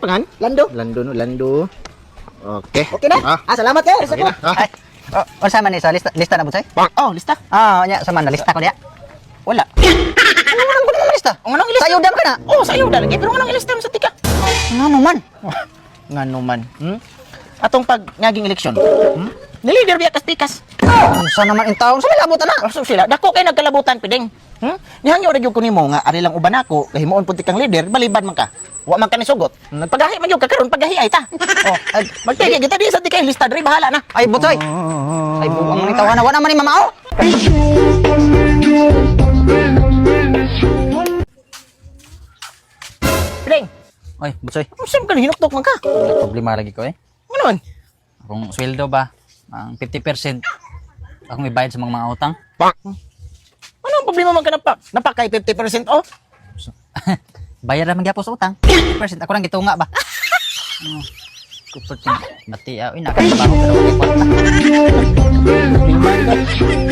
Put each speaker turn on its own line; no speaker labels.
Pangan?
Lando.
Lando no, Lando. Okay.
Okay na? Salamat kayo.
Okay na.
Ay, unsa man ni sa lista na bunsay?
Oh, lista.
Nya sa man na lista ko diya.
Wala.
Ano man ko na lista?
Ang anong ilista?
Sayo dam ka na.
Oh, sayo dam lagi. Pero anong ilista mo sa tika?
Ano man?
Ngano man. Atong pag ngaging eleksyon. Nilider biya kas tikas.
Unsa naman in taon sa milabutan na?
So sila, dako kay nagkalabutan pideng. Nihangyo ra gyud ko nimo nga ari lang uban ako, kahimuon pud kang leader, baliban man ka. Wa man ka ni sugot. Nagpagahi man gyud ka karon pagahi ay ta. Oh, magtigi kita di sa tikay lista diri bahala na.
Ay butoy. Ay buwang ni tawana wa naman ni mamao.
Pideng.
Oy, butoy.
Usim ka hinuktok man ka.
Problema lagi ko eh.
Ano man?
Kung sweldo ba, ang 50% akong ibayad sa mga utang.
Ano ang problema man ka napakay 50% off?
Bayar naman gyapon sa utang. 50% ako nang gitunga ba. Ko perting mati uy nakatrabaho pero wala kwarta.
Problema ka.